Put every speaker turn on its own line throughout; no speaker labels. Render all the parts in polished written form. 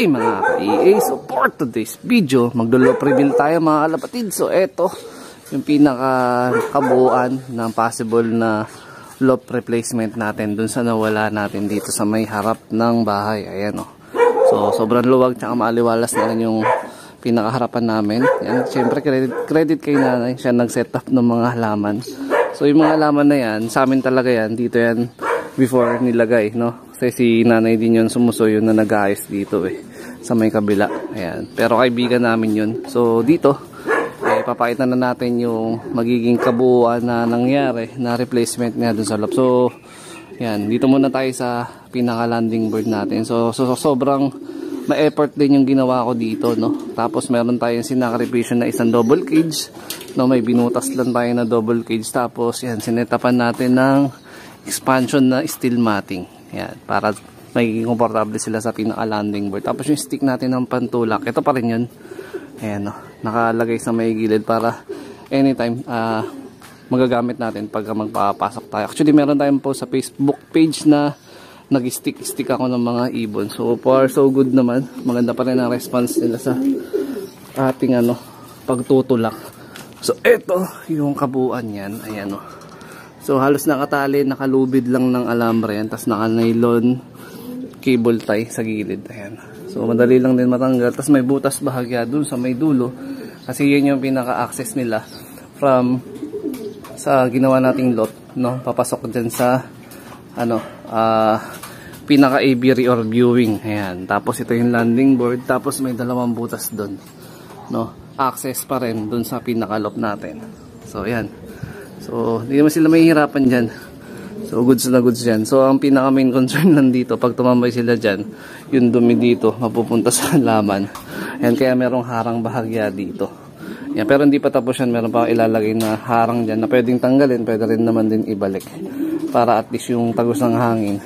Okay mga ka-EA, so for today's video, maglo-loop reveal tayo mga kalapatid. So eto, yung pinaka-kabuuan ng possible na loop replacement natin dun sa nawala natin dito sa may harap ng bahay. Ayan o. So sobrang luwag tsaka maaliwalas na rin yung pinakaharapan namin. Yan, syempre credit kay nanay, siya nag-set up ng mga halaman. So yung mga halaman na yan, sa amin talaga yan, dito yan before nilagay, no? Kasi si nanay din yun sumusuyo na nag-aayos dito sa may kabila. Ayan. Pero kaibigan namin yun. So dito, papakita na natin yung magiging kabuuan na nangyari na replacement niya dun sa loob. So, ayan, dito muna tayo sa pinaka-landing board natin. So sobrang ma-effort din yung ginawa ko dito, no? Tapos meron tayong sinakripisyon na isang double cage, no? May binutas lang tayo na double cage. Tapos, yan, sinetapan natin ng expansion na steel matting. Yan, para magiging komportable sila sa pinaka-landing board. Tapos yung stick natin ng pantulak, ito pa rin yun. Ayan, no? Nakalagay sa may gilid para anytime magagamit natin pag magpapasok tayo. Actually, meron tayong po sa Facebook page na nag-stick ako ng mga ibon. So far, so good naman. Maganda pa rin ang response nila sa ating pagtutulak. So, ito yung kabuuan yan. Ayan, no? So halos nakatali, nakalubid lang ng alambre yan, tapos naka-nylon cable tie sa gilid. Ayan. So madali lang din matanggal. Tapos may butas bahagya dun sa may dulo, kasi yan yung pinaka-access nila from sa ginawa nating lot, no? Papasok dyan sa pinaka-aviary or viewing. Ayan. Tapos ito yung landing board, tapos may dalawang butas dun, no? Access pa rin dun sa pinaka-lot natin. So ayan. So, hindi naman sila mahihirapan dyan. So, goods na goods dyan. So, ang pinaka main concern lang dito, pag tumambay sila dyan, yung dumi dito, mapupunta sa laman. Ayan, kaya merong harang bahagya dito. Ayan, pero hindi pa tapos yan. Meron pa ilalagay na harang dyan na pwedeng tanggalin, pwede rin naman din ibalik. Para at least yung tagos ng hangin,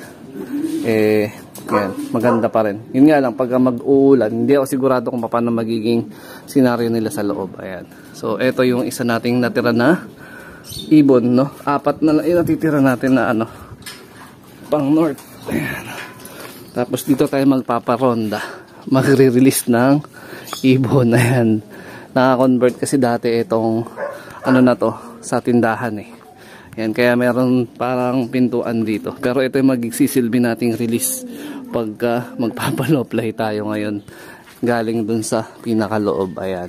ayan, maganda pa rin. Yun nga lang, pag mag-uulan, hindi ako sigurado kung paano magiging senaryo nila sa loob. Ayan. So, eto yung isa nating natira na ibon, no? Apat na lang yung natitira natin na pang north. Ayan. Tapos dito tayo magpaparonda, magre-release ng ibon. Ayan. Naka-convert kasi dati itong na to sa tindahan Ayan, kaya meron parang pintuan dito. Pero ito yung magsisilbi nating release pagka magpapaloplay tayo ngayon galing dun sa pinakaloob. Ayan.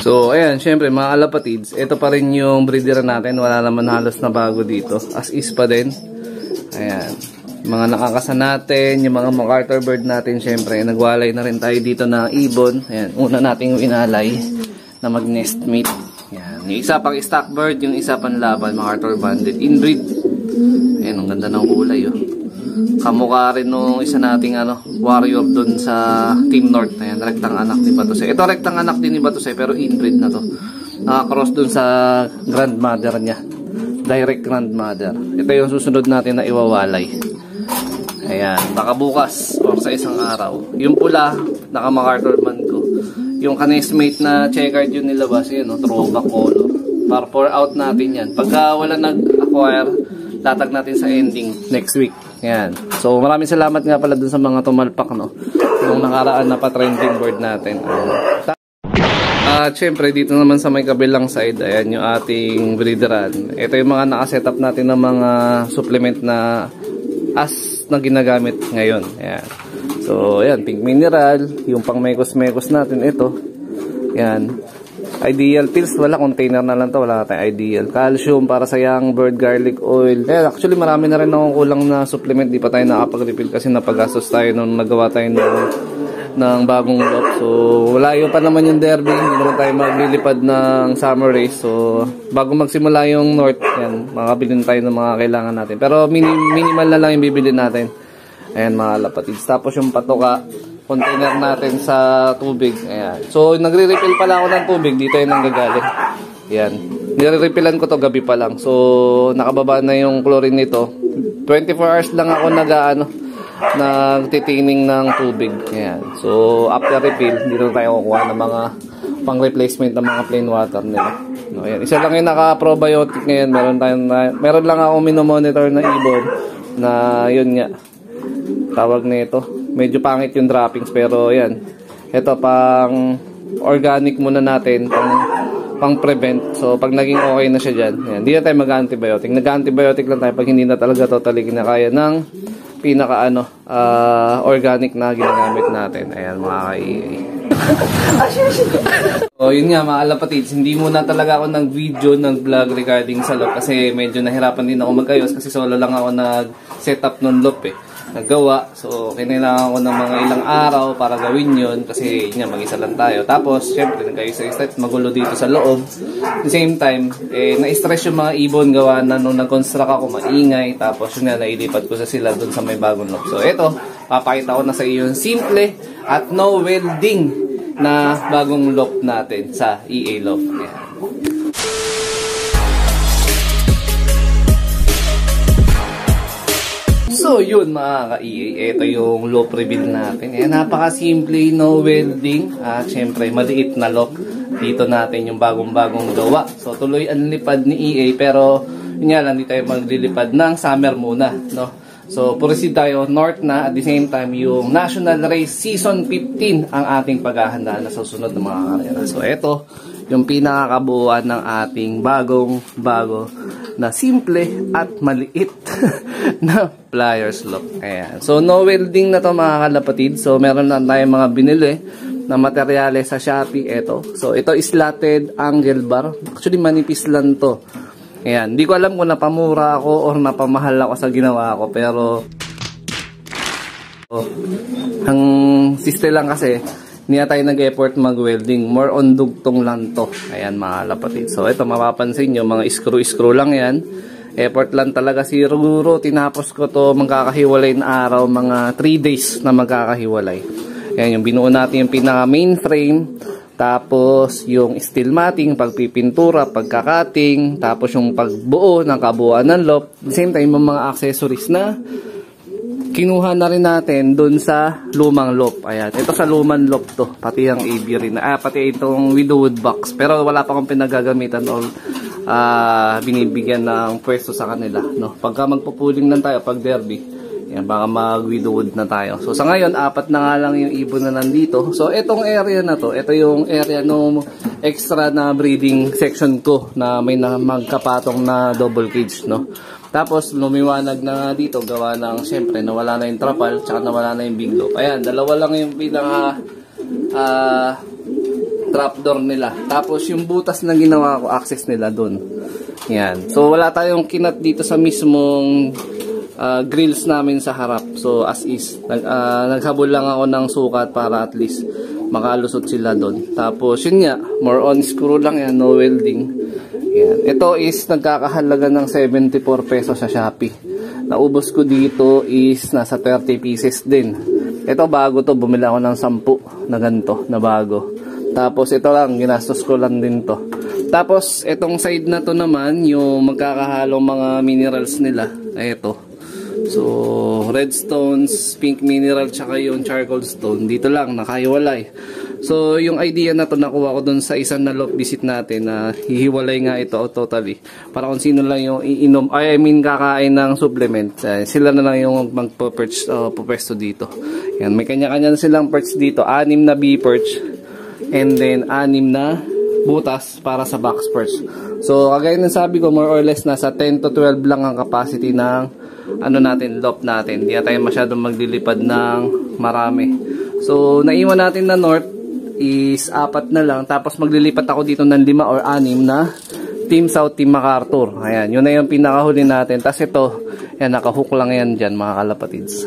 So, ayan, syempre mga kalapatids, ito pa rin yung breeder natin. Wala naman halos na bago dito. As is pa din. Ayan. Mga nakakasa natin, yung mga MacArthur bird natin, syempre, nagwalay na rin tayo dito ng ibon. Ayan, una nating inalay na mag-nestmate. Ayan. Yung isa pang stock bird, yung isa pang laban, MacArthur banded. Inbreed. Ayan, ang ganda ng kulay, Kamukha rin nung isa nating warrior dun sa Team North. Ayan, rektang anak ni Batusay. Ito rektang anak din ni Batusay, pero inbreed na to. Nakakross dun sa grandmother niya. Direct grandmother. Ito yung susunod natin na iwawalay. Ayan, baka bukas or sa isang araw. Yung pula, naka MacArthur man ko. Yung kanesmate na checkered yun nilabas, yun, throwback color. Para pour out natin yan. Pagka wala nag-acquire, tatag natin sa ending next week. Ayan. So, maraming salamat nga pala dun sa mga tumalpak, no? Yung nakaraan na pa-trending board natin. At syempre, dito naman sa may kabilang side, ayan yung ating breederan. Ito yung mga nakasetup natin ng mga supplement na na ginagamit ngayon. Ayan. So, ayan, pink mineral, yung pang mekos-mekos natin, ito. Ayan. Ideal pills, wala, container na lang to, wala tayong ideal. Calcium para sa young bird, garlic oil. Actually marami na rin akong kulang na supplement, di pa tayo nakapag-refill kasi napagastos tayo nung nagawa tayo ng bagong loop. So walayo pa naman yung derby, hindi naman tayo maglilipad ng summer race. So bago magsimula yung north, yan, makabilin tayo ng mga kailangan natin. Pero minimal na lang yung bibili natin. Ayan mga lapatids. Tapos yung patoka, container natin sa tubig. Ayan. So, nagre-refill pala ako ng tubig. Dito yung nanggagaling. Ayan. Nire-refillan ko to gabi pa lang. So, nakababa na yung chlorine nito. 24 hours lang ako nagtitining ng tubig. Ayan. So, after refill, dito tayo kukuha ng mga pang-replacement ng mga plain water nila. No, ayan. Isa lang yung naka-probiotic ngayon. Meron lang ako minomonitor na ibon na yun nga. Tawag nito medyo pangit yung droppings, pero yan. Ito pang organic muna natin, pang prevent. So pag naging okay na siya dyan, yan. Hindi na tayo mag-antibiotic. Nag-antibiotic lang tayo pag hindi na talaga totally kinakaya ng pinaka organic na ginagamit natin. Ayan, mga ka-EA. So yun nga mga kalapatids, hindi muna talaga ako nag-video, nag-vlog regarding sa loop kasi medyo nahirapan din ako mag-ayos kasi solo lang ako nag-setup ng loop naggawa. So kailangan ko ng mga ilang araw para gawin yun kasi yun nga, mag-isa lang tayo. Tapos syempre nag-ayos-ayos, magulo dito sa loob. At the same time, na-stress yung mga ibon gawa na nung nag-construct ako maingay. Tapos yun nga, nailipat ko sa sila dun sa may bagong loop. So eto, papakita ko na sa iyo yung simple at no welding na bagong loop natin sa EA loop. Ayan. So yun mga ka-EA, ito yung loop reveal natin. Ayan, napaka-simple, no welding. At syempre, maliit na loop. Dito natin yung bagong-bagong gawa. So tuloy ang lipad ni EA, pero yun nga lang, hindi tayo maglilipad ng summer muna, no? So, proceed tayo north na, at the same time, yung National Race Season 15 ang ating paghahanda na susunod ng mga karera. So, ito, yung pinakakabuuan ng ating bagong-bago na simple at maliit na pliers loop. Ayan. So, no welding na to mga kalapatid. So, meron na tayong mga binili na materyales sa Shopee. Ito. So, ito is slotted angle bar. Actually, manipis lang to. Ayan, hindi ko alam kung napamura ako or napamahal ako sa ginawa ko, pero ang siste lang kasi hindi na tayo nag-effort mag-welding, more on dugtong lang to. Ayan mga lapatid. So ito mapapansin nyo, mga screw lang yan. Effort lang talaga siguro. Tinapos ko to magkakahiwalay na araw, mga 3 days na magkakahiwalay. Ayan, yung binuo natin yung pinaka main frame. Tapos yung steel matting, pagpipintura, pagkakating, tapos yung pagbuo ng kabuuan ng loop. At the same time, yung mga accessories na kinuha na rin natin dun sa lumang loop. Ayan, ito sa lumang loop to, pati yung AB rin. Pati itong widowwood box. Pero wala pa akong pinagagamitan o binibigyan ng pwesto sa kanila. No? Pagka magpupuling lang tayo, pag derby, yan, baka mag-widowwood na tayo. So, sa ngayon, 4 na nga lang yung ibon na nandito. So, itong area na to, ito yung area no extra na breeding section ko na may magkapatong na double cage, no? Tapos, lumiwanag na dito, gawa ng, syempre, nawala na yung trapal, tsaka nawala na yung big loop. Ayan, dalawa lang yung pinaka trapdoor nila. Tapos, yung butas na ginawa ko, access nila dun. Yan. So, wala tayong kinat dito sa mismong grills namin sa harap. So as is, naghabol lang ako ng sukat para at least makalusot sila doon. Tapos yun nga, more on screw lang yan, no welding. Yan. Ito is nagkakahalaga ng 74 pesos sa Shopee. Naubos ko dito is nasa 30 pieces din. Ito bago to, bumili ako ng 10 na ganito, na bago. Tapos ito lang, ginastos ko lang din to. Tapos itong side na to naman, yung magkakahalong mga minerals nila. Ito. So, red stones, pink mineral, tsaka yung charcoal stone. Dito lang, nakahiwalay. So, yung idea na to nakuha ko dun sa isang na loop visit natin na hihiwalay nga ito totally. Para kung sino lang yung iinom, kakain ng supplement. Sila na lang yung magpo-perch, pupwesto dito. Yan, may kanya-kanya silang perch dito. 6 na B-perch. And then, 6 na butas para sa box perch. So, kagaya ng sabi ko, more or less, nasa 10 to 12 lang ang capacity ng loop natin. Hindi na tayo masyadong maglilipad ng marami. So, naiwan natin na north is 4 na lang. Tapos, maglilipat ako dito ng 5 or 6 na Team South, Team MacArthur. Ayan, yun na yung pinakahuli natin. Tapos ito, yan, nakahook lang yan dyan, mga kalapatids.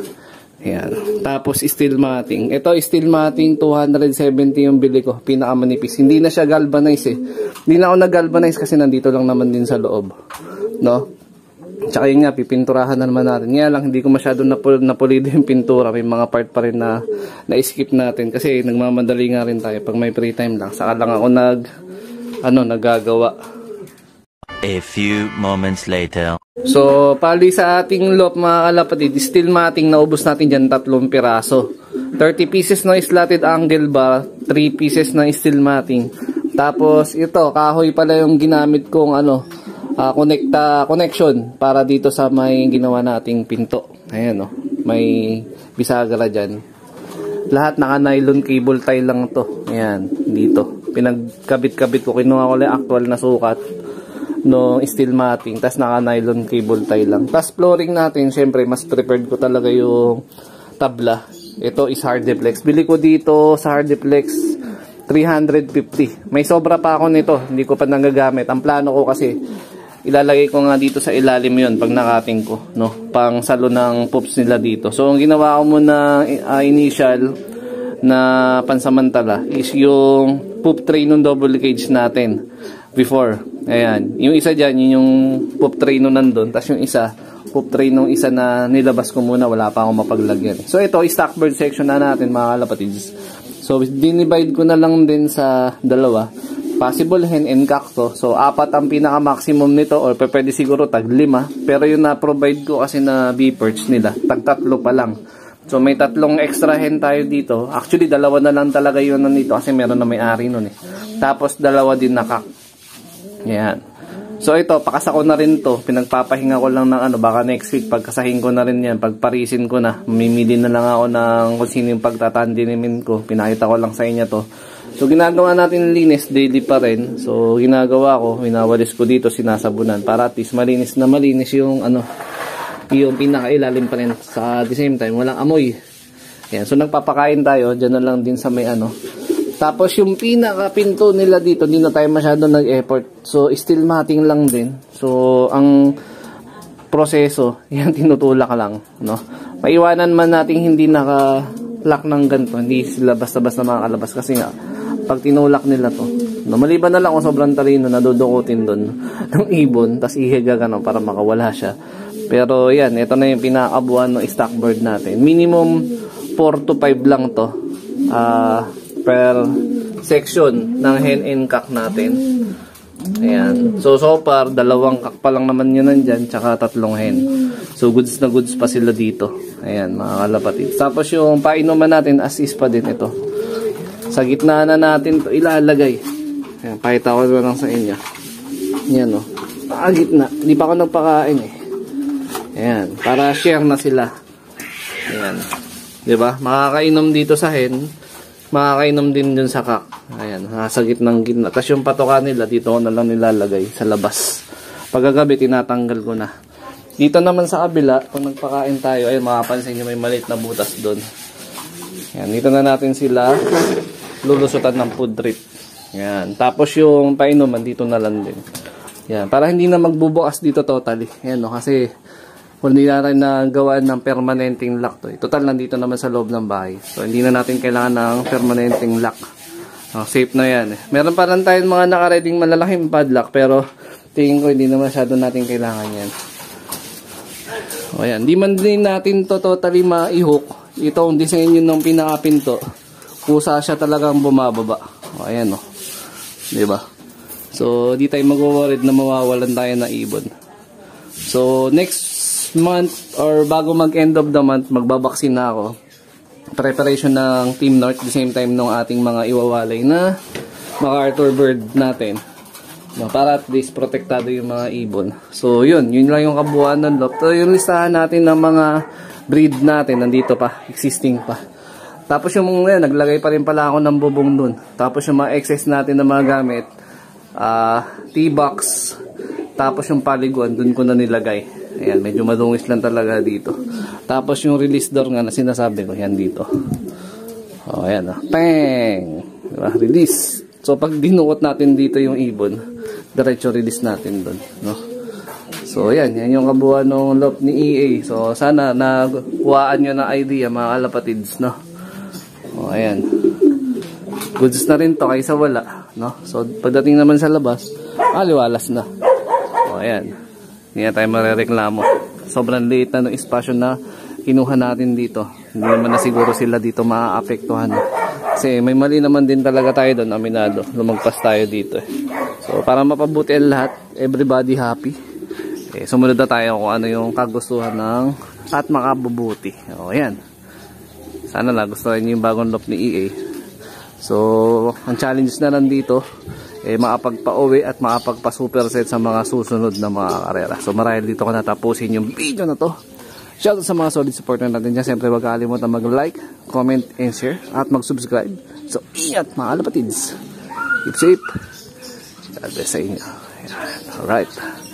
Ayan. Tapos, steel matting. Ito, steel matting, 270 yung bili ko. Pinakamanipis. Hindi na siya galvanize eh. Hindi na ako nag-galvanize kasi nandito lang naman din sa loob. No? Tsaka yun nga, pipinturahan na naman natin. Nga lang, hindi ko masyado napulido yung pintura. May mga part pa rin na na-skip natin. Kasi nagmamadali nga rin tayo. Pag may free time lang, saka lang ako nagagawa.
A few moments later.
So, pali sa ating loop mga kalapatid, steel matting, naubos natin dyan 3 piraso. 30 pieces na slotted angle bar, 3 pieces na steel matting. Tapos, ito, kahoy pala yung ginamit kong connection para dito sa may ginawa nating pinto. Ayan, may bisagra dyan. Lahat naka-nylon cable tie lang to. Ayan, dito. Pinagkabit-kabit ko. Kinuha ko lang actual na sukat no steel matting. Tapos naka-nylon cable tie lang. Tapos flooring natin, syempre, mas prepared ko talaga yung tabla. Ito is Hardiplex. Bili ko dito sa Hardiplex 350. May sobra pa ako nito. Hindi ko pa nagagamit. Ang plano ko kasi ilalagay ko nga dito sa ilalim yon pag nakating ko, no? Pang salo ng poops nila dito. So, ang ginawa ko muna initial na pansamantala is yung poop tray ng double cage natin before. Ayan. Yung isa dyan, yun yung poop tray nung nandun. Tapos yung isa, poop tray nung isa na nilabas ko muna, wala pa akong mapaglagyan. So, ito, stockbird section na natin, mga kalapatids. So, dinivide ko na lang din sa dalawa. Possible hen and cock to. So, 4 ang pinaka-maximum nito or pwede siguro tag 5. Pero yung na-provide ko kasi na bee-perch nila, tag 3 pa lang. So, may 3 extra hen tayo dito. Actually, 2 na lang talaga yun nandito kasi meron na may-ari nun eh. Tapos, 2 din na cock. Yan. So, ito, pakasa ko na rin to. Pinagpapahinga ko lang ng baka next week, pagkasahin ko na rin yan, pagparisin ko na. Mamimili na lang ako ng kung sino yung pagtatandinimin ko. Pinakita ko lang sa inyo to. So, ginagawa natin linis, daily pa rin. So, ginagawa ko, winawalis ko dito, sinasabunan. Para at least malinis na malinis yung, yung pinakailalim pa rin. Sa the same time, walang amoy. Yan. So, nagpapakain tayo. Diyan na lang din sa may Tapos, yung pinaka-pinto nila dito, hindi na tayo masyado nag-effort. So, steel matting lang din. So, ang proseso, yan, tinutulak lang, no? Maiwanan man natin hindi naka-lock ng ganito. Hindi sila basta-basta makakalabas. Kasi nga, pag tinulak nila to, no, maliban na lang kung sobrang talino, nadudukutin doon ng ibon, tas ihiga gano'n para makawala siya. Pero yan, ito na yung pinakabuan ng stock bird natin. Minimum 4 to 5 lang to per section ng hen and cock natin. Ayan. So far, 2 cock pa lang naman yun nandyan, tsaka 3 hen. So goods na goods pa sila dito. Ayan, mga kalapatid. Tapos yung painuman natin, as is pa din ito. Sa gitna na natin to ilalagay. Ayan, pakita ko na lang sa inyo. Ayan o. Gitna. Hindi pa ako nagpakain eh. Ayan. Para share na sila. Ayan. Diba? Makakainom dito sa hen. Makakainom din dun sa cock. Ayan. Sa gitnang gitna. Tapos yung patoka nila, dito ko na lang nilalagay sa labas. Pagkagabi, tinatanggal ko na. Dito naman sa kabila, kung nagpakain tayo, ay makapansin nyo may maliit na butas doon. Ayan. Dito na natin sila lulusutan ng food drip. Yan. Tapos yung painuman dito na lang din. Yan. Para hindi na magbubukas dito totally. Yan no. Kasi hindi na rin nagawaan ng permanenteng lock to. Total nandito naman sa loob ng bahay. So hindi na natin kailangan ng permanenteng lock. Safe na yan. Meron pa lang tayong mga nakareding malalaking padlock. Pero tingin ko hindi na masyado natin kailangan yan. O yan. Di man din natin to totally ma-i-hook. Ito ang design yun ng pinakapinto. Kusa siya talagang bumababa. O, ayan o. Diba? So, di tayo mag-worried na mawawalan tayo na ibon. So, next month or bago mag-end of the month, magbabaksin na ako. Preparation ng Team North the same time ng ating mga iwawalay na MacArthur bird natin. No, para at least protektado yung mga ibon. So, yun lang yung kabuuan ng loft. So, yung listahan natin ng mga breed natin, nandito pa, existing pa. Tapos yung naglagay pa rin pala ako ng bubong dun. Tapos yung mga excess natin na mga gamit, T-box, tapos yung paliguan, dun ko na nilagay. Ayan, medyo madungis lang talaga dito. Tapos yung release door nga na sinasabi ko, yan dito. O, ayan o. Pang! Diba? Release. So, pag dinuot natin dito yung ibon, diretso release natin dun. No? So, yan yung kabuuan ng loft ni EA. So, sana nakuhaan nyo na idea, mga kalapatids, no? O, ayan. Goods na rin to kaysa wala, no? So, pagdating naman sa labas, aliwalas na. O, ayan. Hindi na tayo marereklamo. Sobrang liit na ng espasyo na kinuha natin dito. Hindi naman na siguro sila dito maaapektuhan. Kasi may mali naman din talaga tayo doon, aminado. Lumagpas tayo dito. So, para mapabuti ang lahat, everybody happy. Sumunod na tayo kung ano yung kagustuhan ng at makabubuti. O, ayan. Sana nagustuhan niyo yung bagong loft ni EA. So, ang challenge na nandito, makapagpa-uwi at makapagpa-superset sa mga susunod na mga karera. So, marahil dito ko natapusin yung video na to. Shoutout sa mga solid supporter natin dyan. Siyempre, wag kalimutan mag-like, comment, and share. At mag-subscribe. So, ingat mga kalapatids. Keep safe. God bless sa inyo. Alright.